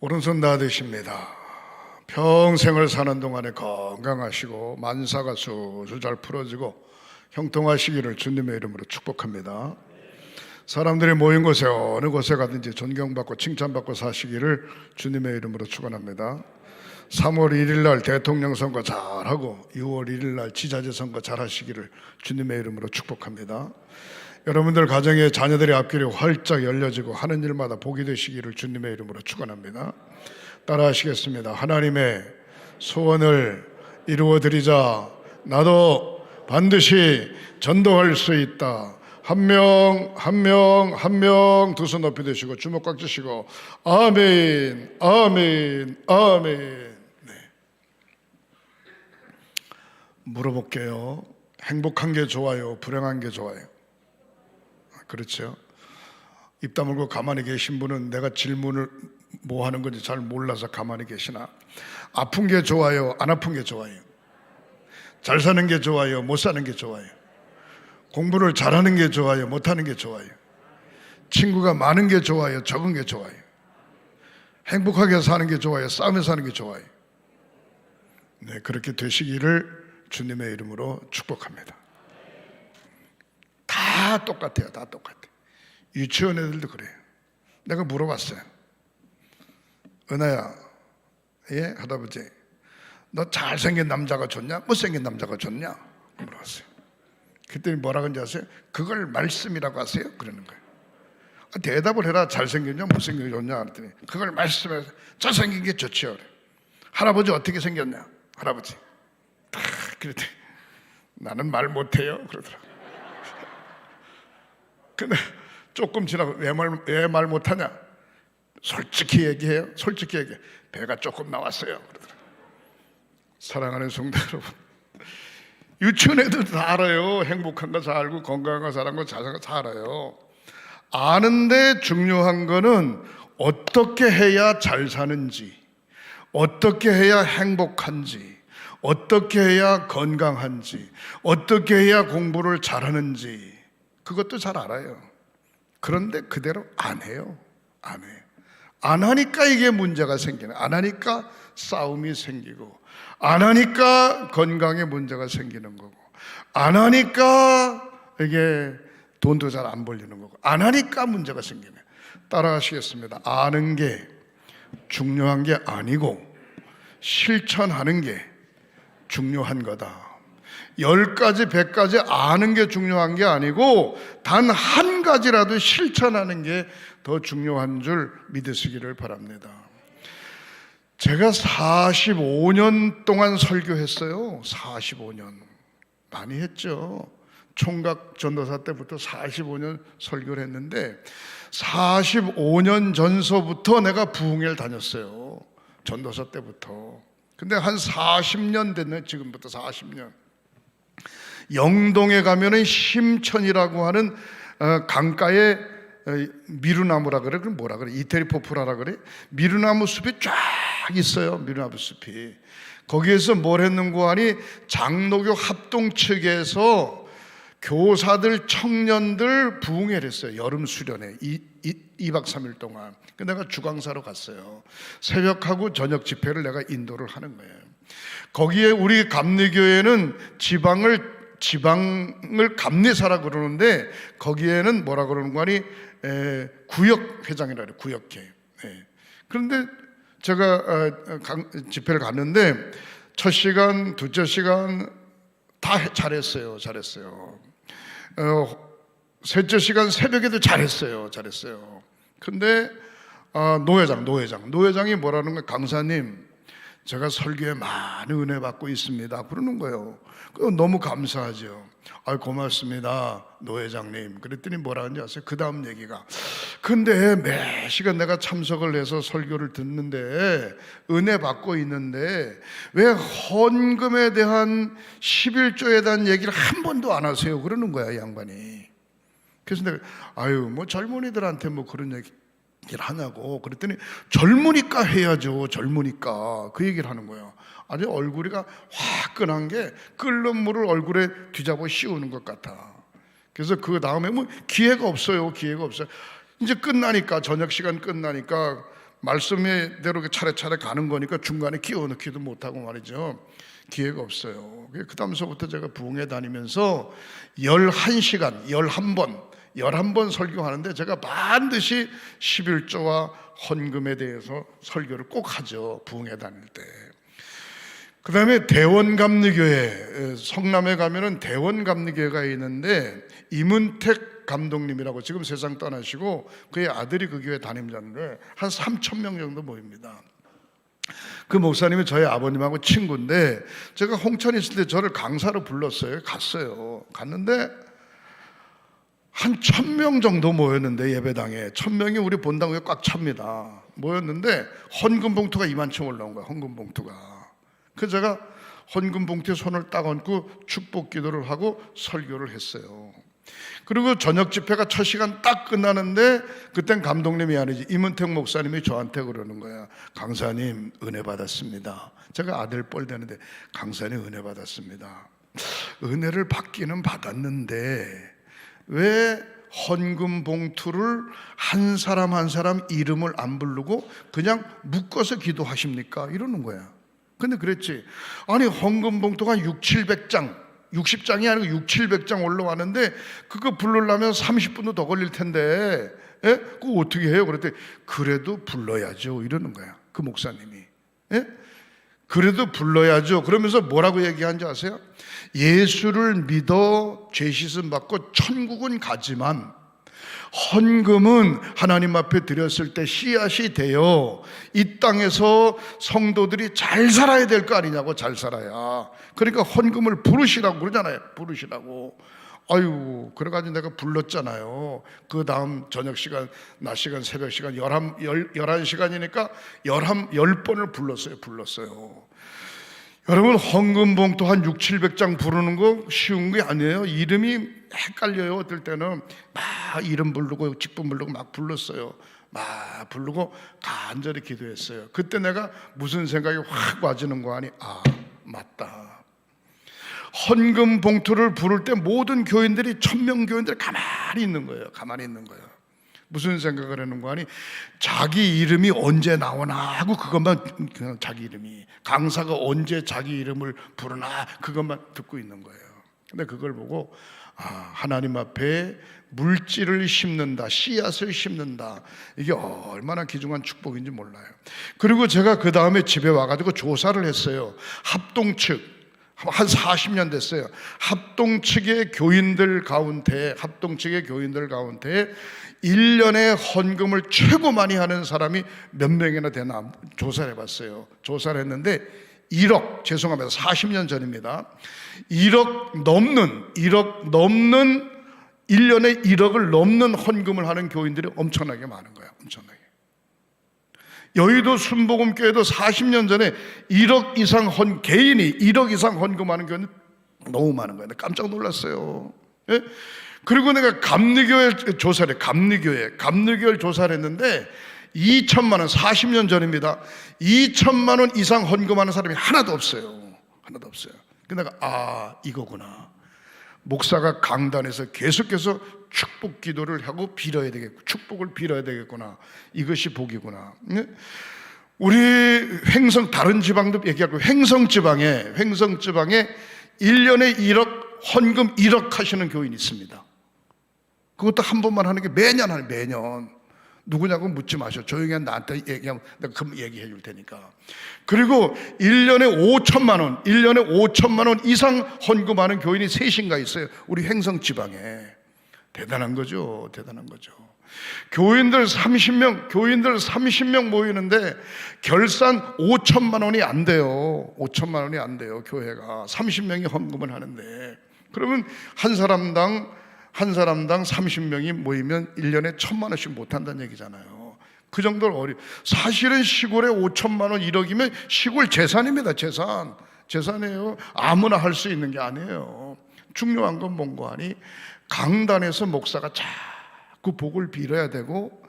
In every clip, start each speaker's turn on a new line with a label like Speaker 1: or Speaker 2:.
Speaker 1: 오른손 다 되십니다. 평생을 사는 동안에 건강하시고 만사가 술술 잘 풀어지고 형통하시기를 주님의 이름으로 축복합니다. 사람들이 모인 곳에 어느 곳에 가든지 존경받고 칭찬받고 사시기를 주님의 이름으로 축원합니다. 3월 1일 날 대통령 선거 잘하고 6월 1일 날 지자체 선거 잘하시기를 주님의 이름으로 축복합니다. 여러분들 가정에 자녀들의 앞길이 활짝 열려지고 하는 일마다 복이 되시기를 주님의 이름으로 축원합니다. 따라하시겠습니다. 하나님의 소원을 이루어드리자. 나도 반드시 전도할 수 있다. 한 명 두 손 높이 드시고 주먹 꽉 쥐시고 아멘 아멘 아멘. 네. 물어볼게요. 행복한 게 좋아요? 불행한 게 좋아요? 그렇죠? 입 다물고 가만히 계신 분은 내가 질문을 뭐 하는 건지 잘 몰라서 가만히 계시나? 아픈 게 좋아요? 안 아픈 게 좋아요? 잘 사는 게 좋아요? 못 사는 게 좋아요? 공부를 잘하는 게 좋아요? 못하는 게 좋아요? 친구가 많은 게 좋아요? 적은 게 좋아요? 행복하게 사는 게 좋아요? 싸우며 사는 게 좋아요? 네, 그렇게 되시기를 주님의 이름으로 축복합니다. 다 똑같아요. 다 똑같아요. 유치원 애들도 그래요. 내가 물어봤어요. 은하야, 예, 할아버지, 너 잘생긴 남자가 좋냐? 못생긴 남자가 좋냐? 물어봤어요. 그랬더니 뭐라 그런지 아세요? 그걸 말씀이라고 하세요? 그러는 거예요. 대답을 해라. 잘생겼냐? 못생긴 게 좋냐? 그랬더니 그걸 말씀해서 잘생긴 게 좋죠. 그래. 할아버지 어떻게 생겼냐? 할아버지. 딱 그랬더니 나는 말 못해요. 그러더라고요. 근데 조금 지나고 왜 말 못하냐? 솔직히 얘기해요. 솔직히 얘기해. 배가 조금 나왔어요. 그러더라고요. 사랑하는 성도 여러분, 유치원 애들 다 알아요. 행복한 거 잘 알고 건강한 거 잘하는 거 잘 알아요. 아는데 중요한 거는 어떻게 해야 잘 사는지, 어떻게 해야 행복한지, 어떻게 해야 건강한지, 어떻게 해야 공부를 잘하는지 그것도 잘 알아요. 그런데 그대로 안 해요. 안 해요. 안 하니까 이게 문제가 생기네. 안 하니까 싸움이 생기고, 안 하니까 건강에 문제가 생기는 거고, 안 하니까 이게 돈도 잘 안 벌리는 거고, 안 하니까 문제가 생기네. 따라하시겠습니다. 아는 게 중요한 게 아니고 실천하는 게 중요한 거다. 10가지, 100가지 아는 게 중요한 게 아니고 단 한 가지라도 실천하는 게 더 중요한 줄 믿으시기를 바랍니다. 제가 45년 동안 설교했어요. 45년. 많이 했죠. 총각 전도사 때부터 45년 설교를 했는데 45년 전서부터 내가 부흥회를 다녔어요. 전도사 때부터. 근데 한 40년 됐네. 지금부터 40년. 영동에 가면은 심천이라고 하는 강가에 미루나무라 그래? 그럼 뭐라 그래? 이태리포프라라 그래? 미루나무 숲이 쫙 있어요. 미루나무 숲이. 거기에서 뭘 했는고 하니 장로교 합동 측에서 교사들, 청년들 부흥회를 했어요. 여름 수련회 2박 3일 동안. 내가 주강사로 갔어요. 새벽하고 저녁 집회를 내가 인도를 하는 거예요. 거기에 우리 감리교회는 지방을 감리사라 그러는데 거기에는 뭐라 그러는 거 아니? 구역회장이라 그래요. 구역회. 그런데 제가 집회를 갔는데 첫 시간, 둘째 시간 다 잘했어요. 셋째 시간 새벽에도 잘했어요. 근데 노회장이 뭐라는 거예요? 강사님, 제가 설교에 많은 은혜 받고 있습니다. 그러는 거예요. 너무 감사하죠. 고맙습니다, 노 회장님. 그랬더니 뭐라 하는지 아세요? 그 다음 얘기가, 근데 매 시간 내가 참석을 해서 설교를 듣는데 은혜 받고 있는데 왜 헌금에 대한 11조에 대한 얘기를 한 번도 안 하세요? 그러는 거야, 이 양반이. 그래서 내가 뭐 젊은이들한테 뭐 그런 얘기를 하냐고 그랬더니 젊으니까 해야죠. 젊으니까 그 얘기를 하는 거예요. 아주 얼굴이가 화끈한 게 끓는 물을 얼굴에 뒤잡아 씌우는 것 같아. 그래서 그 다음에 뭐 기회가 없어요. 이제 끝나니까, 저녁 시간 끝나니까 말씀대로 차례차례 가는 거니까 중간에 끼워 넣기도 못하고 말이죠. 기회가 없어요. 그 다음서부터 제가 부흥회 다니면서 11시간, 11번 설교하는데 제가 반드시 11조와 헌금에 대해서 설교를 꼭 하죠. 부흥회 다닐 때. 그 다음에 대원감리교회, 성남에 가면은 대원감리교회가 있는데 이문택 감독님이라고 지금 세상 떠나시고 그의 아들이 그 교회 담임자인데 한 3,000명 정도 모입니다. 그 목사님이 저희 아버님하고 친구인데 제가 홍천에 있을 때 저를 강사로 불렀어요. 갔는데 한 1,000명 정도 모였는데 예배당에 1,000명이 우리 본당 위에 꽉 찹니다. 모였는데 헌금 봉투가 이만큼 올라온 거야. 헌금 봉투가. 그래서 제가 헌금 봉투에 손을 딱 얹고 축복 기도를 하고 설교를 했어요. 그리고 저녁 집회가 첫 시간 딱 끝나는데 그땐 감독님이 아니지 이문택 목사님이 저한테 그러는 거야. 강사님 은혜 받았습니다. 제가 아들 뻘 되는데 강사님 은혜 받았습니다. 은혜를 받기는 받았는데 왜 헌금 봉투를 한 사람 한 사람 이름을 안 부르고 그냥 묶어서 기도하십니까? 이러는 거야. 근데 그랬지. 아니 헌금 봉투가 600-700장 60장이 아니고 600-700장 올라왔는데 그거 부르려면 30분도 더 걸릴 텐데 그거 어떻게 해요? 그랬더니 그래도 불러야죠 이러는 거야. 그 목사님이. 그래도 불러야죠. 그러면서 뭐라고 얘기하는지 아세요? 예수를 믿어 죄 씻음 받고 천국은 가지만 헌금은 하나님 앞에 드렸을 때 씨앗이 되어 이 땅에서 성도들이 잘 살아야 될 거 아니냐고. 잘 살아야. 그러니까 헌금을 부르시라고 그러잖아요. 부르시라고. 아유, 그래가지고 내가 불렀잖아요. 그 다음 저녁 시간, 낮 시간, 새벽 시간 11시간이니까 10번을 불렀어요. 여러분 헌금 봉투 한 600-700장 부르는 거 쉬운 게 아니에요. 이름이 헷갈려요. 어떨 때는 막 이름 부르고 직분 부르고 막 불렀어요. 막 부르고 간절히 기도했어요. 그때 내가 무슨 생각이 확 와지는 거 아니? 아 맞다. 헌금 봉투를 부를 때 모든 교인들이 1,000명 교인들이 가만히 있는 거예요. 가만히 있는 거예요. 무슨 생각을 하는 거 아니? 자기 이름이 언제 나오나 하고 그것만, 그냥 자기 이름이, 강사가 언제 자기 이름을 부르나 그것만 듣고 있는 거예요. 근데 그걸 보고 하나님 앞에 물질을 심는다, 씨앗을 심는다, 이게 얼마나 귀중한 축복인지 몰라요. 그리고 제가 그 다음에 집에 와가지고 조사를 했어요. 합동 측 한 40년 됐어요. 합동 측의 교인들 가운데 1년에 헌금을 최고 많이 하는 사람이 몇 명이나 되나 조사를 해봤어요. 조사를 했는데 1억, 죄송합니다. 40년 전입니다. 1억 넘는 1년에 1억을 넘는 헌금을 하는 교인들이 엄청나게 많은 거예요. 엄청나게. 여의도 순복음교회도 40년 전에 1억 이상 개인이 1억 이상 헌금하는 교회는 너무 많은 거예요. 깜짝 놀랐어요. 예? 그리고 내가 감리교회 조사를 했는데 2천만 원, 40년 전입니다. 2천만 원 이상 헌금하는 사람이 하나도 없어요. 하나도 없어요. 근데 내가 이거구나. 목사가 강단에서 계속해서 축복 기도를 하고 빌어야 되겠고, 축복을 빌어야 되겠구나. 이것이 복이구나. 우리 다른 지방도 얘기하고 횡성 지방에 1년에 1억 헌금 1억 하시는 교인이 있습니다. 그것도 한 번만 하는 게 매년. 누구냐고 묻지 마셔. 조용히 나한테 얘기하면 내가 그럼 얘기해 줄 테니까. 그리고 1년에 5천만 원 이상 헌금하는 교인이 셋인가 있어요. 우리 횡성 지방에. 대단한 거죠. 교인들 30명 모이는데 결산 5천만 원이 안 돼요. 5천만 원이 안 돼요. 교회가 30명이 헌금을 하는데, 그러면 한 사람당 30명이 모이면 1년에 1,000만 원씩 못 한다는 얘기잖아요. 그 정도로 사실은 시골에 5천만 원 1억이면 시골 재산입니다. 재산이에요. 아무나 할 수 있는 게 아니에요. 중요한 건 뭔가 하니 강단에서 목사가 자꾸 복을 빌어야 되고,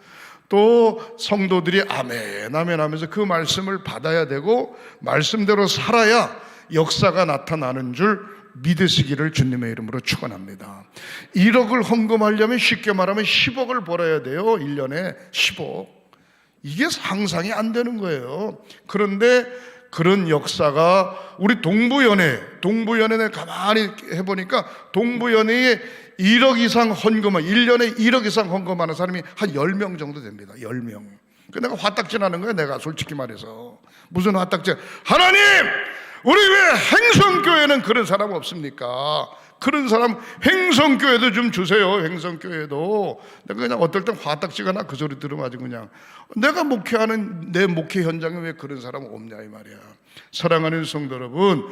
Speaker 1: 또 성도들이 아멘 하면서 그 말씀을 받아야 되고, 말씀대로 살아야 역사가 나타나는 줄 믿으시기를 주님의 이름으로 축원합니다. 1억을 헌금하려면 쉽게 말하면 10억을 벌어야 돼요. 1년에 10억. 이게 상상이 안 되는 거예요. 그런데 그런 역사가 우리 동부연회에 가만히 해보니까 동부연회에 1억 이상 헌금한 1년에 1억 이상 헌금하는 사람이 한 10명 정도 됩니다. 10명. 내가 화딱지나는 거야. 내가 솔직히 말해서 무슨 화딱지. 하나님, 우리 왜 행성교회는 그런 사람 없습니까? 그런 사람 행성교회도 좀 주세요. 행성교회도. 내가 그냥 어떨 땐 화딱지가 나 그 소리 들으면 아주 그냥 내가 목회하는 내 목회 현장에 왜 그런 사람 없냐 이 말이야. 사랑하는 성도 여러분,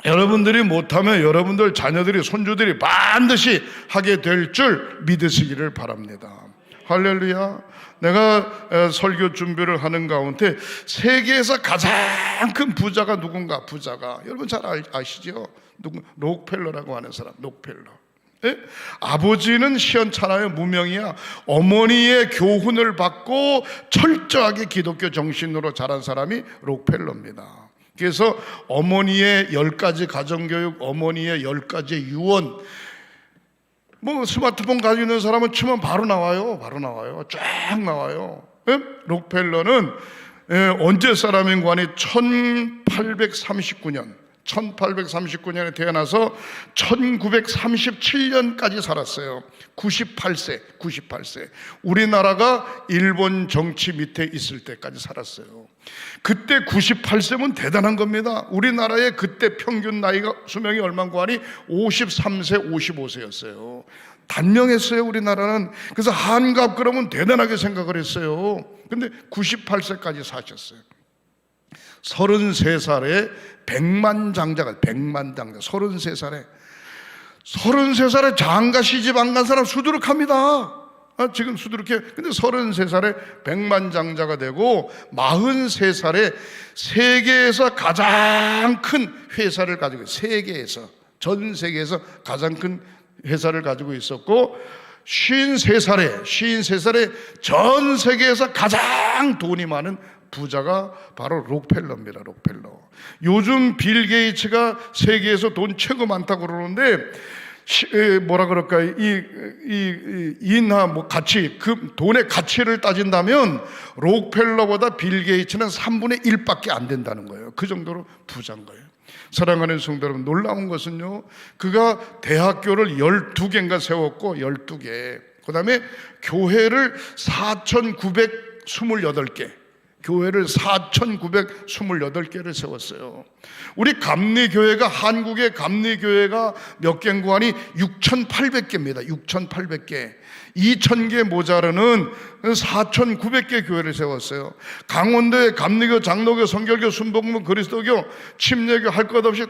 Speaker 1: 여러분들이 못하면 여러분들 자녀들이 손주들이 반드시 하게 될 줄 믿으시기를 바랍니다. 할렐루야. 내가 설교 준비를 하는 가운데 세계에서 가장 큰 부자가 누군가? 부자가 여러분 잘 아시죠? 록펠러라고 하는 사람. 록펠러. 예? 아버지는 시원찮아요. 무명이야. 어머니의 교훈을 받고 철저하게 기독교 정신으로 자란 사람이 록펠러입니다. 그래서 어머니의 10가지 가정교육, 어머니의 10가지 유언, 뭐 스마트폰 가지고 있는 사람은 치면 바로 나와요. 쫙 나와요. 예? 록펠러는 언제 사람인 관이 1839년에 태어나서 1937년까지 살았어요. 98세. 우리나라가 일본 정치 밑에 있을 때까지 살았어요. 그때 98세면 대단한 겁니다. 우리나라의 그때 평균 나이가 수명이 얼마인가 하니 53세, 55세였어요. 단명했어요, 우리나라는. 그래서 한갑 그러면 대단하게 생각을 했어요. 근데 98세까지 사셨어요. 33살에 백만장자가 33살에 장가 시집 안 간 사람 수두룩합니다. 지금 수두룩해. 근데 33살에 백만장자가 되고 43살에 세계에서 가장 큰 회사를 가지고 있어요. 전 세계에서 가장 큰 회사를 가지고 있었고 53살에 전 세계에서 가장 돈이 많은 부자가 바로 록펠러입니다. 록펠러. 요즘 빌 게이츠가 세계에서 돈 최고 많다고 그러는데 뭐라 그럴까요? 가치, 그 돈의 가치를 따진다면 록펠러보다 빌 게이츠는 3분의 1밖에 안 된다는 거예요. 그 정도로 부자인 거예요. 사랑하는 성도 여러분, 놀라운 것은요, 그가 대학교를 12개인가 세웠고 12개, 그 다음에 교회를 4,928개를 세웠어요. 우리 감리교회가, 한국의 감리교회가 몇 개인고 하니 6,800개입니다. 6,800개. 2,000개 모자르는 4,900개 교회를 세웠어요. 강원도에 감리교, 장로교, 성결교, 순복음교, 그리스도교, 침례교 할 것 없이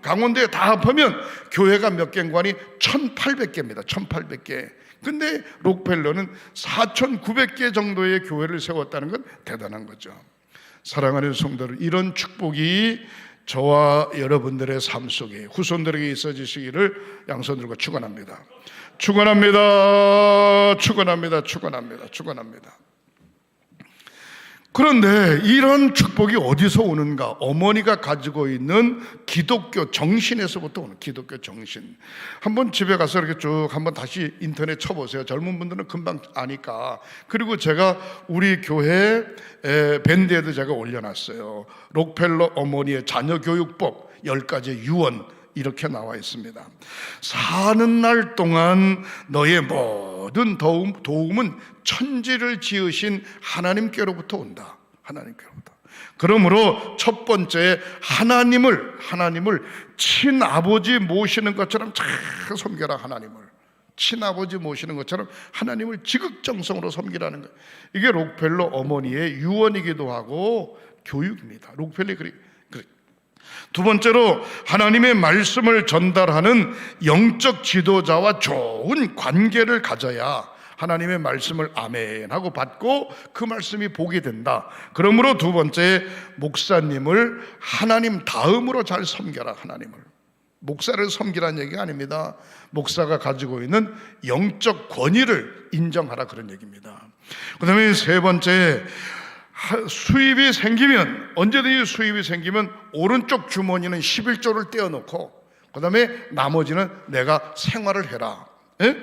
Speaker 1: 강원도에 다 합하면 교회가 몇 개인고 하니 1,800개입니다. 1,800개. 근데 록펠러는 4,900개 정도의 교회를 세웠다는 건 대단한 거죠. 사랑하는 성도들, 이런 축복이 저와 여러분들의 삶 속에 후손들에게 있어지시기를 양손들과 축원합니다. 그런데 이런 축복이 어디서 오는가? 어머니가 가지고 있는 기독교 정신에서부터 오는, 기독교 정신. 한번 집에 가서 이렇게 쭉 한번 다시 인터넷 쳐보세요. 젊은 분들은 금방 아니까. 그리고 제가 우리 교회 밴드에도 제가 올려놨어요. 록펠러 어머니의 자녀교육법 10가지 유언, 이렇게 나와 있습니다. 사는 날 동안 너의 모든 도움은 천지를 지으신 하나님께로부터 온다. 하나님께로부터. 그러므로 첫 번째, 하나님을 친아버지 모시는 것처럼 잘 섬겨라. 하나님을 친아버지 모시는 것처럼 하나님을 지극정성으로 섬기라는 거예요. 이게 록펠러 어머니의 유언이기도 하고 교육입니다. 록펠러. 두 번째로, 하나님의 말씀을 전달하는 영적 지도자와 좋은 관계를 가져야 하나님의 말씀을 아멘 하고 받고 그 말씀이 복이 된다. 그러므로 두 번째, 목사님을 하나님 다음으로 잘 섬겨라. 하나님을. 목사를 섬기라는 얘기가 아닙니다. 목사가 가지고 있는 영적 권위를 인정하라, 그런 얘기입니다. 그 다음에 세 번째, 수입이 생기면, 언제든지 수입이 생기면 오른쪽 주머니는 11조를 떼어놓고 그 다음에 나머지는 내가 생활을 해라. 예?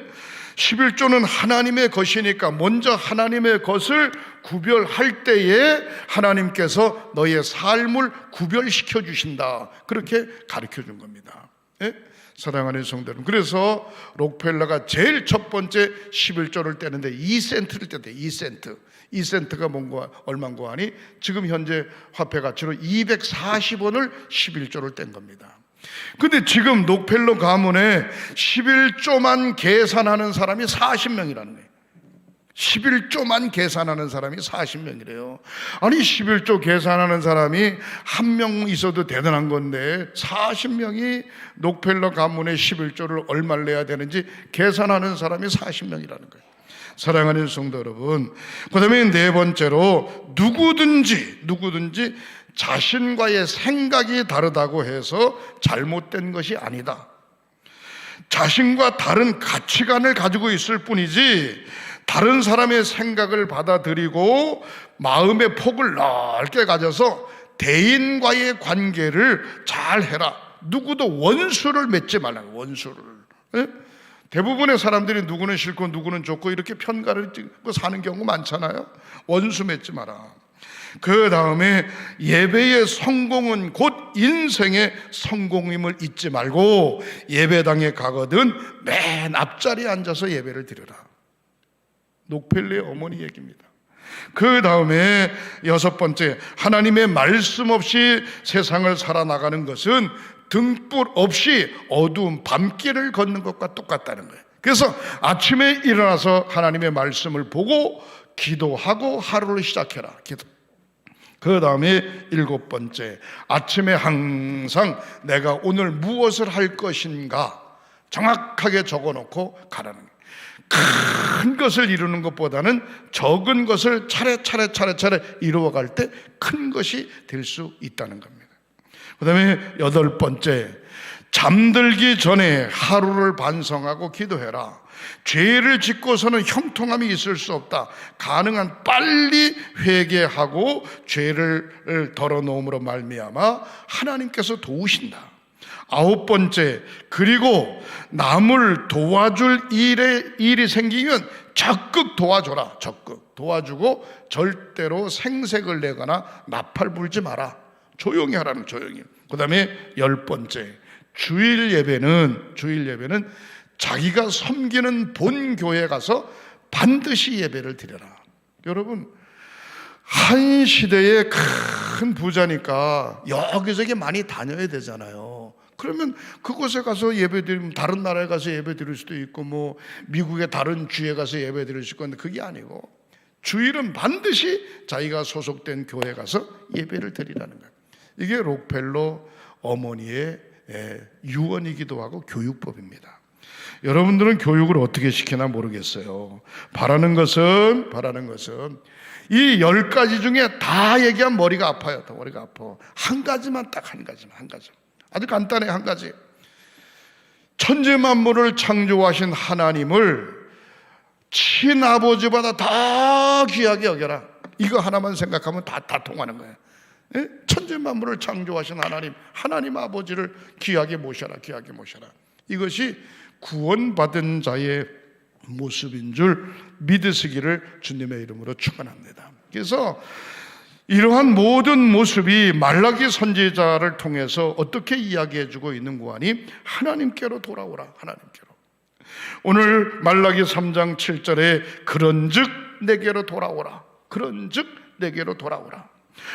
Speaker 1: 11조는 하나님의 것이니까 먼저 하나님의 것을 구별할 때에 하나님께서 너의 삶을 구별시켜 주신다, 그렇게 가르쳐 준 겁니다. 예? 사랑하는 성도 여러분, 그래서 록펠러가 제일 첫 번째 11조를 떼는데 2센트를 떼대. 2센트가 뭔가 얼마인고 하니 지금 현재 화폐 가치로 240원을 11조를 뗀 겁니다. 근데 지금 록펠러 가문에 11조만 계산하는 사람이 40명이라는 거예요. 11조만 계산하는 사람이 40명이래요. 아니 11조 계산하는 사람이 한 명 있어도 대단한 건데 40명이 록펠러 가문의 11조를 얼마를 내야 되는지 계산하는 사람이 40명이라는 거예요. 사랑하는 성도 여러분, 그 다음에 네 번째로 누구든지 자신과의 생각이 다르다고 해서 잘못된 것이 아니다. 자신과 다른 가치관을 가지고 있을 뿐이지 다른 사람의 생각을 받아들이고 마음의 폭을 넓게 가져서 대인과의 관계를 잘 해라. 누구도 원수를 맺지 말라. 원수를. 예? 대부분의 사람들이 누구는 싫고 누구는 좋고 이렇게 편가를 찍고 사는 경우 많잖아요. 원수 맺지 마라. 그 다음에 예배의 성공은 곧 인생의 성공임을 잊지 말고 예배당에 가거든 맨 앞자리에 앉아서 예배를 드려라. 록펠러의 어머니 얘기입니다. 그 다음에 여섯 번째, 하나님의 말씀 없이 세상을 살아나가는 것은 등불 없이 어두운 밤길을 걷는 것과 똑같다는 거예요. 그래서 아침에 일어나서 하나님의 말씀을 보고 기도하고 하루를 시작해라. 기도. 그 다음에 일곱 번째, 아침에 항상 내가 오늘 무엇을 할 것인가 정확하게 적어놓고 가라는 거예요. 큰 것을 이루는 것보다는 적은 것을 차례차례 이루어갈 때 큰 것이 될 수 있다는 겁니다. 그 다음에 여덟 번째, 잠들기 전에 하루를 반성하고 기도해라. 죄를 짓고서는 형통함이 있을 수 없다. 가능한 빨리 회개하고 죄를 덜어놓음으로 말미암아 하나님께서 도우신다. 아홉 번째, 그리고 남을 도와줄 일이 생기면 적극 도와줘라. 적극 도와주고 절대로 생색을 내거나 나팔 불지 마라. 조용히 하라는, 조용히. 그 다음에 열 번째, 주일 예배는 자기가 섬기는 본 교회에 가서 반드시 예배를 드려라. 여러분, 한 시대의 큰 부자니까 여기저기 많이 다녀야 되잖아요. 그러면 그곳에 가서 예배드리면 다른 나라에 가서 예배드릴 수도 있고 뭐 미국의 다른 주에 가서 예배드릴 수 있고, 근데 그게 아니고 주일은 반드시 자기가 소속된 교회에 가서 예배를 드리라는 거예요. 이게 록펠러 어머니의 유언이기도 하고 교육법입니다. 여러분들은 교육을 어떻게 시키나 모르겠어요. 바라는 것은 이 10가지 중에 다 얘기하면 머리가 아파요. 다 머리가 아파. 한 가지만, 딱 한 가지만. 아주 간단해. 한 가지. 천지 만물을 창조하신 하나님을 친아버지보다 더 귀하게 여겨라. 이거 하나만 생각하면 다 통하는 거예요. 예? 천지 만물을 창조하신 하나님 아버지를 귀하게 모셔라. 이것이 구원받은 자의 모습인 줄 믿으시기를 주님의 이름으로 축원합니다. 그래서 이러한 모든 모습이 말라기 선지자를 통해서 어떻게 이야기해주고 있는 거 하니 하나님께로 돌아오라. 하나님께로. 오늘 말라기 3장 7절에 그런즉 내게로 돌아오라.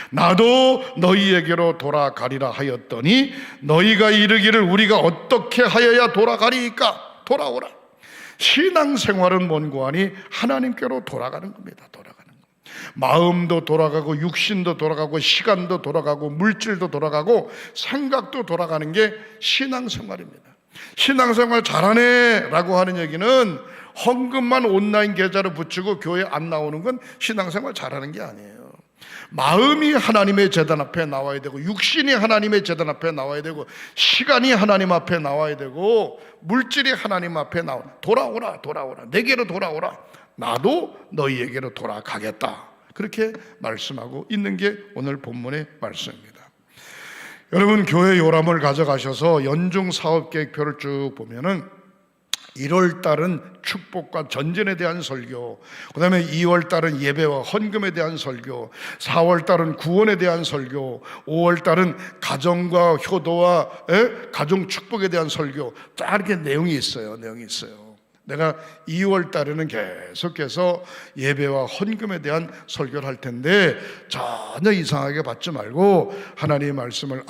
Speaker 1: 나도 너희에게로 돌아가리라 하였더니 너희가 이르기를 우리가 어떻게 하여야 돌아가리까? 돌아오라. 신앙생활은 뭔고 하니 하나님께로 돌아가는 겁니다. 마음도 돌아가고 육신도 돌아가고 시간도 돌아가고 물질도 돌아가고 생각도 돌아가는 게 신앙생활입니다. 신앙생활 잘하네 라고 하는 얘기는 헌금만 온라인 계좌로 붙이고 교회 안 나오는 건 신앙생활 잘하는 게 아니에요. 마음이 하나님의 제단 앞에 나와야 되고 육신이 하나님의 제단 앞에 나와야 되고 시간이 하나님 앞에 나와야 되고 물질이 하나님 앞에 돌아오라. 내게로 돌아오라. 나도 너희에게로 돌아가겠다. 그렇게 말씀하고 있는 게 오늘 본문의 말씀입니다. 여러분, 교회 요람을 가져가셔서 연중 사업계획표를 쭉 보면은 1월 달은 축복과 전쟁에 대한 설교, 그 다음에 2월 달은 예배와 헌금에 대한 설교, 4월 달은 구원에 대한 설교, 5월 달은 가정과 효도와 가정 축복에 대한 설교, 딱 이렇게 내용이 있어요. 내가 2월 달에는 계속해서 예배와 헌금에 대한 설교를 할 텐데 전혀 이상하게 받지 말고 하나님의 말씀을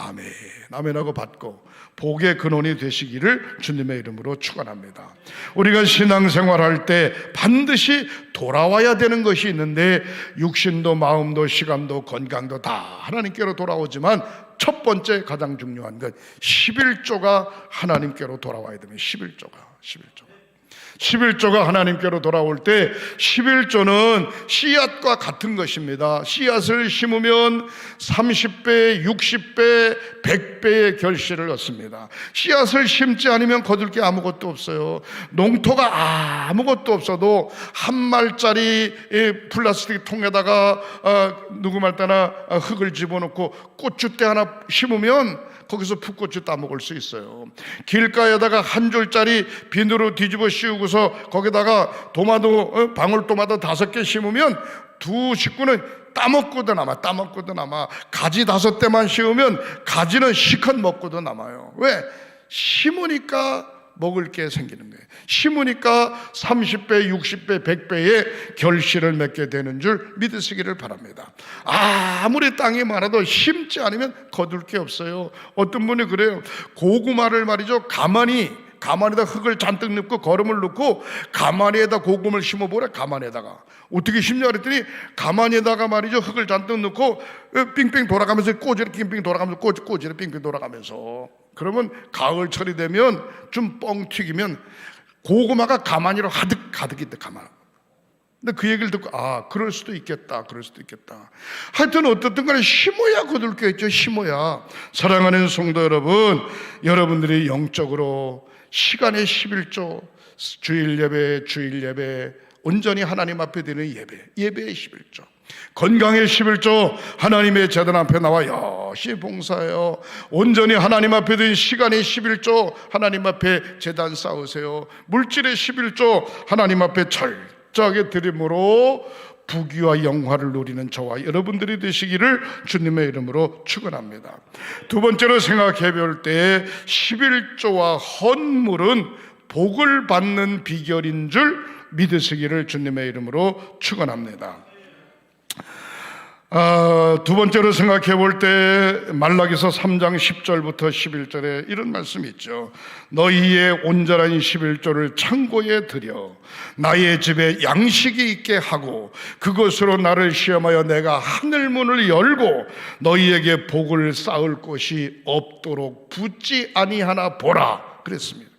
Speaker 1: 아멘하고 받고 복의 근원이 되시기를 주님의 이름으로 축원합니다. 우리가 신앙생활할 때 반드시 돌아와야 되는 것이 있는데 육신도 마음도 시간도 건강도 다 하나님께로 돌아오지만 첫 번째 가장 중요한 것 11조가 하나님께로 돌아와야 됩니다. 11조가 하나님께로 돌아올 때 11조는 씨앗과 같은 것입니다. 씨앗을 심으면 30배, 60배, 100배의 결실을 얻습니다. 씨앗을 심지 않으면 거둘 게 아무것도 없어요. 농토가 아무것도 없어도 한 말짜리 플라스틱 통에다가 누구 말 때나 흙을 집어넣고 고추대 하나 심으면 거기서 풋고추 따먹을 수 있어요. 길가에다가 한 줄짜리 비누로 뒤집어 씌우고서 거기다가 도마도 방울토마토 5개 심으면 두 식구는 따먹고도 남아. 가지 5대만 씌우면 가지는 실컷 먹고도 남아요. 왜? 심으니까 먹을 게 생기는 거예요. 심으니까 30배, 60배, 100배의 결실을 맺게 되는 줄 믿으시기를 바랍니다. 아무리 땅이 많아도 심지 않으면 거둘 게 없어요. 어떤 분이 그래요. 고구마를 말이죠, 가마니에다 흙을 잔뜩 넣고 거름을 넣고 가마니에다 고구마를 심어보래. 가마니에다가 어떻게 심냐 그랬더니 가마니에다가 말이죠, 흙을 잔뜩 넣고 빙빙 돌아가면서 꼬지를 빙빙 돌아가면서 꼬지를 빙빙 돌아가면서, 그러면 가을철이 되면 좀 뻥 튀기면 고구마가 가마니로 가득 있대. 가마. 근데 그 얘기를 듣고 그럴 수도 있겠다. 하여튼 어떻든 간에 심어야 거둘 게 있죠. 심어야. 사랑하는 성도 여러분, 여러분들이 영적으로 시간의 11조, 주일 예배, 온전히 하나님 앞에 드리는 예배의 11조, 건강의 11조, 하나님의 제단 앞에 나와 열심히 봉사해요. 온전히 하나님 앞에 드린 시간의 11조, 하나님 앞에 제단 쌓으세요. 물질의 11조, 하나님 앞에 철저하게 드림으로 부귀와 영화를 누리는 저와 여러분들이 되시기를 주님의 이름으로 축원합니다. 두 번째로 생각해 볼 때 11조와 헌물은 복을 받는 비결인 줄 믿으시기를 주님의 이름으로 축원합니다. 두 번째로 생각해 볼 때 말라기서 3장 10절부터 11절에 이런 말씀이 있죠. 너희의 온전한 11조를 창고에 들여 나의 집에 양식이 있게 하고 그것으로 나를 시험하여 내가 하늘문을 열고 너희에게 복을 쌓을 곳이 없도록 붙지 아니하나 보라 그랬습니다.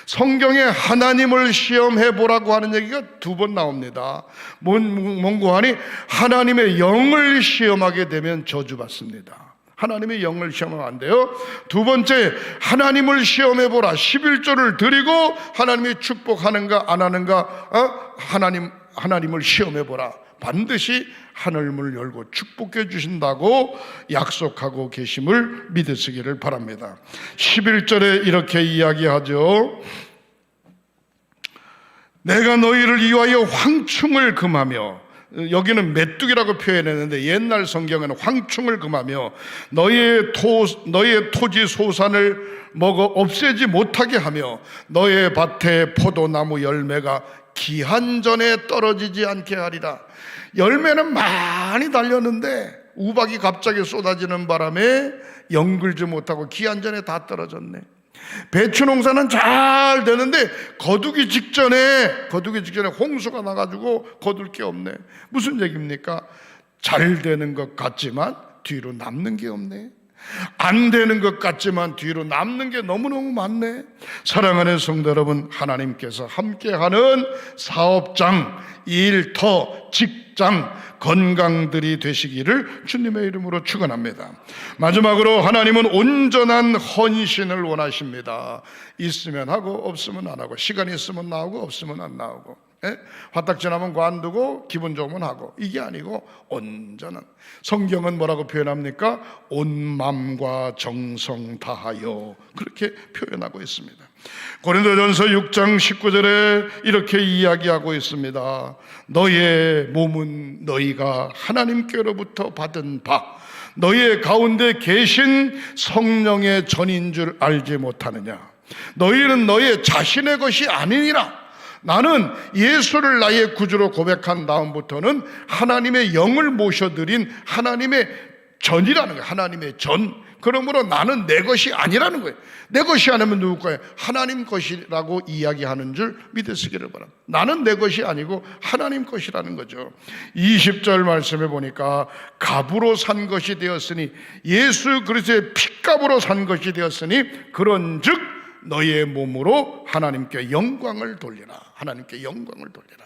Speaker 1: 성경에 하나님을 시험해 보라고 하는 얘기가 2번 나옵니다. 뭔고 하니 하나님의 영을 시험하게 되면 저주받습니다. 하나님의 영을 시험하면 안 돼요. 두 번째, 하나님을 시험해 보라. 11조를 드리고 하나님이 축복하는가 안 하는가, 하나님을 시험해 보라. 반드시 하늘문을 열고 축복해 주신다고 약속하고 계심을 믿으시기를 바랍니다. 11절에 이렇게 이야기하죠. 내가 너희를 위하여 황충을 금하며, 여기는 메뚜기라고 표현했는데 옛날 성경에는 황충을 금하며 너희의 토지 소산을 먹어 없애지 못하게 하며 너의 밭에 포도나무 열매가 기한 전에 떨어지지 않게 하리라. 열매는 많이 달렸는데 우박이 갑자기 쏟아지는 바람에 연글지 못하고 기한 전에 다 떨어졌네. 배추 농사는 잘 되는데 거두기 직전에 홍수가 나가지고 거둘 게 없네. 무슨 얘기입니까? 잘 되는 것 같지만 뒤로 남는 게 없네. 안 되는 것 같지만 뒤로 남는 게 너무너무 많네. 사랑하는 성도 여러분, 하나님께서 함께하는 사업장, 일터, 직장, 건강들이 되시기를 주님의 이름으로 축원합니다. 마지막으로 하나님은 온전한 헌신을 원하십니다. 있으면 하고 없으면 안 하고, 시간이 있으면 나오고 없으면 안 나오고. 화딱 지나면 관두고 기분 좋으면 하고, 이게 아니고 온전한. 성경은 뭐라고 표현합니까? 온 마음과 정성 다하여, 그렇게 표현하고 있습니다. 고린도전서 6장 19절에 이렇게 이야기하고 있습니다. 너의 몸은 너희가 하나님께로부터 받은 바, 너희의 가운데 계신 성령의 전인 줄 알지 못하느냐. 너희는 너희 자신의 것이 아니니라. 나는 예수를 나의 구주로 고백한 다음부터는 하나님의 영을 모셔드린 하나님의 전이라는 거예요. 하나님의 전. 그러므로 나는 내 것이 아니라는 거예요. 내 것이 아니면 누구 거예요? 하나님 것이라고 이야기하는 줄 믿으시기를 바랍니다. 나는 내 것이 아니고 하나님 것이라는 거죠. 20절 말씀해 보니까 값으로 산 것이 되었으니, 예수 그리스도의 핏값으로 산 것이 되었으니 그런즉 너희의 몸으로 하나님께 영광을 돌리라. 하나님께 영광을 돌리라.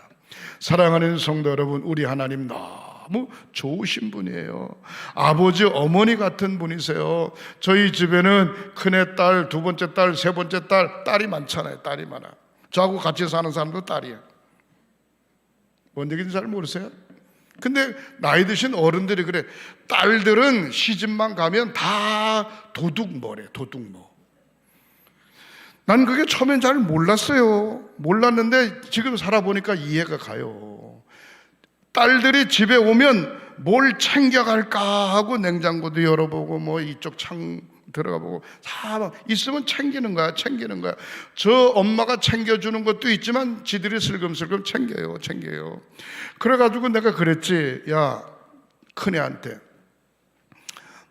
Speaker 1: 사랑하는 성도 여러분, 우리 하나님 너무 좋으신 분이에요. 아버지 어머니 같은 분이세요. 저희 집에는 큰애 딸, 두 번째 딸, 세 번째 딸, 딸이 많잖아요. 딸이 많아. 저하고 같이 사는 사람도 딸이에요. 뭔 얘기인지 잘 모르세요? 근데 나이 드신 어른들이 그래. 딸들은 시집만 가면 다 도둑모래, 도둑모. 난 그게 처음엔 잘 몰랐어요. 몰랐는데 지금 살아보니까 이해가 가요. 딸들이 집에 오면 뭘 챙겨갈까 하고 냉장고도 열어보고 뭐 이쪽 창 들어가보고 다 있으면 챙기는 거야. 챙기는 거야. 저 엄마가 챙겨주는 것도 있지만 지들이 슬금슬금 챙겨요. 그래가지고 내가 그랬지. 야, 큰애한테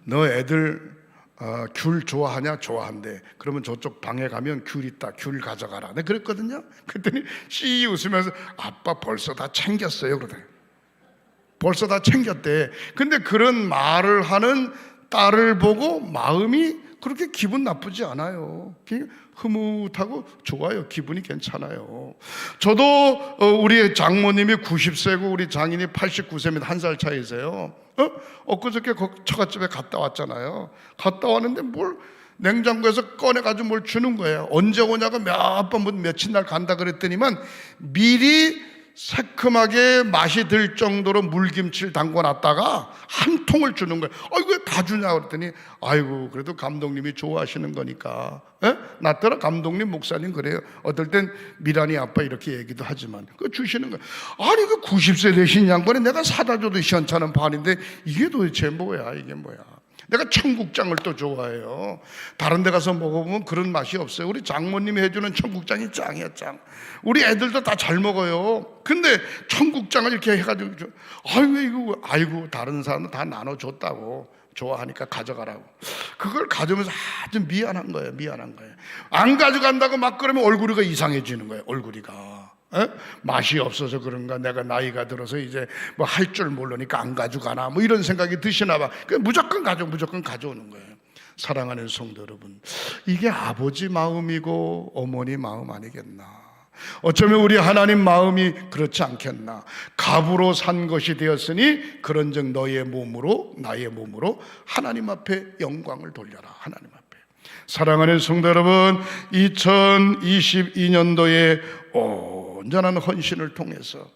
Speaker 1: 너 애들 귤 좋아하냐? 좋아한대. 그러면 저쪽 방에 가면 귤 있다. 귤 가져가라. 내가 그랬거든요. 그랬더니 씨 웃으면서 아빠 벌써 다 챙겼어요. 그러더니 벌써 다 챙겼대. 근데 그런 말을 하는 딸을 보고 마음이 그렇게 기분 나쁘지 않아요. 흐뭇하고 좋아요. 기분이 괜찮아요. 저도 우리 장모님이 90세고 우리 장인이 89세입니다. 1살 차이세요. 엊그저께 처갓집에 갔다 왔잖아요. 갔다 왔는데 뭘 냉장고에서 꺼내가지고 뭘 주는 거예요. 언제 오냐고 몇 번 며칠 날 간다 그랬더니만 미리 새콤하게 맛이 들 정도로 물김치를 담궈놨다가 한 통을 주는 거예요. 왜 다 주냐 그랬더니 아이고 그래도 감독님이 좋아하시는 거니까. 나더러 감독님 목사님 그래요. 어떨 땐 미란이 아빠 이렇게 얘기도 하지만 그거 주시는 거예요. 아니 그 90세 되신 양반이 내가 사다 줘도 시원찮은 판인데 이게 도대체 뭐야. 이게 뭐야. 내가 청국장을 또 좋아해요. 다른 데 가서 먹어보면 그런 맛이 없어요. 우리 장모님이 해주는 청국장이 짱이야, 짱. 우리 애들도 다 잘 먹어요. 근데 청국장을 이렇게 해가지고 아이고 다른 사람은 다 나눠줬다고. 좋아하니까 가져가라고. 그걸 가져오면서 아주 미안한 거예요. 안 가져간다고 막 그러면 얼굴이가 이상해지는 거예요. 얼굴이가. 맛이 없어서 그런가, 내가 나이가 들어서 이제 뭐 할 줄 모르니까 안 가져가나 뭐 이런 생각이 드시나 봐. 무조건 가져오는 거예요. 사랑하는 성도 여러분, 이게 아버지 마음이고 어머니 마음 아니겠나. 어쩌면 우리 하나님 마음이 그렇지 않겠나. 값으로 산 것이 되었으니 그런즉 너의 몸으로 나의 몸으로 하나님 앞에 영광을 돌려라. 하나님 앞에. 사랑하는 성도 여러분, 2022년도에 온전한 헌신을 통해서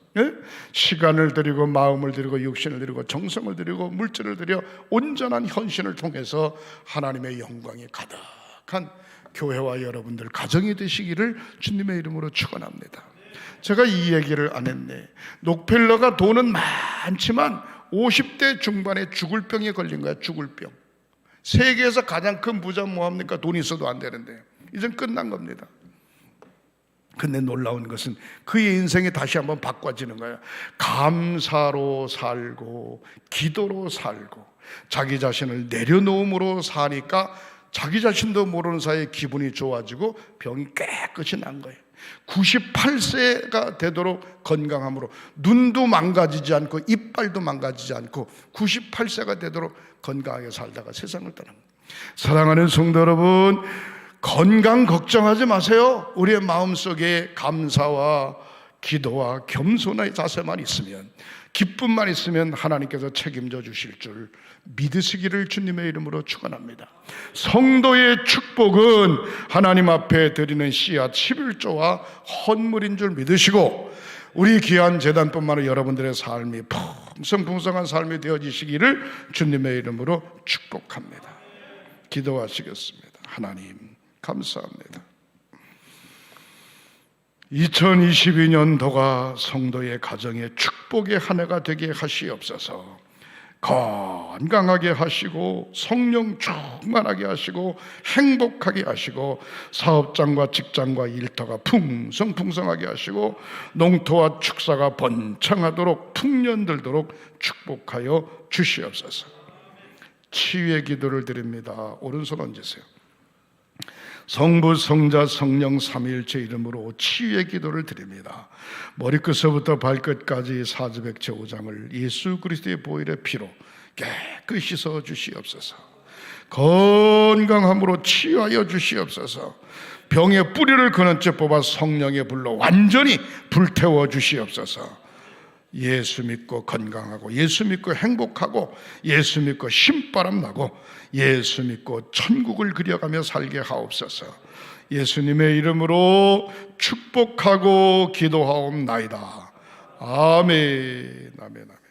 Speaker 1: 시간을 드리고 마음을 드리고 육신을 드리고 정성을 드리고 물질을 드려 온전한 헌신을 통해서 하나님의 영광이 가득한 교회와 여러분들 가정이 되시기를 주님의 이름으로 축원합니다. 제가 이 얘기를 안 했네. 록펠러가 돈은 많지만 50대 중반에 죽을 병에 걸린 거야. 죽을 병. 세계에서 가장 큰 부자 뭐합니까? 돈 있어도 안 되는데 이젠 끝난 겁니다. 근데 놀라운 것은 그의 인생이 다시 한번 바꿔지는 거예요. 감사로 살고 기도로 살고 자기 자신을 내려놓음으로 사니까 자기 자신도 모르는 사이에 기분이 좋아지고 병이 깨끗이 난 거예요. 98세가 되도록 건강함으로 눈도 망가지지 않고 이빨도 망가지지 않고 98세가 되도록 건강하게 살다가 세상을 떠난 거예요. 사랑하는 성도 여러분, 건강 걱정하지 마세요. 우리의 마음속에 감사와 기도와 겸손의 자세만 있으면, 기쁨만 있으면 하나님께서 책임져 주실 줄 믿으시기를 주님의 이름으로 축원합니다. 성도의 축복은 하나님 앞에 드리는 씨앗 11조와 헌물인 줄 믿으시고, 우리 귀한 재단뿐만 아니라 여러분들의 삶이 풍성풍성한 삶이 되어지시기를 주님의 이름으로 축복합니다. 기도하시겠습니다. 하나님 감사합니다. 2022년도가 성도의 가정의 축복의 한 해가 되게 하시옵소서. 건강하게 하시고 성령 충만하게 하시고 행복하게 하시고 사업장과 직장과 일터가 풍성풍성하게 하시고 농토와 축사가 번창하도록 풍년들도록 축복하여 주시옵소서. 치유의 기도를 드립니다. 오른손 얹으세요. 성부, 성자, 성령 삼위일체 이름으로 치유의 기도를 드립니다. 머리끝서부터 발끝까지 사지백체 5장을 예수 그리스도의 보혈의 피로 깨끗이 씻어 주시옵소서. 건강함으로 치유하여 주시옵소서. 병의 뿌리를 그는째 뽑아 성령의 불로 완전히 불태워 주시옵소서. 예수 믿고 건강하고 예수 믿고 행복하고 예수 믿고 신바람 나고 예수 믿고 천국을 그려가며 살게 하옵소서. 예수님의 이름으로 축복하고 기도하옵나이다. 아멘. 아멘. 아멘.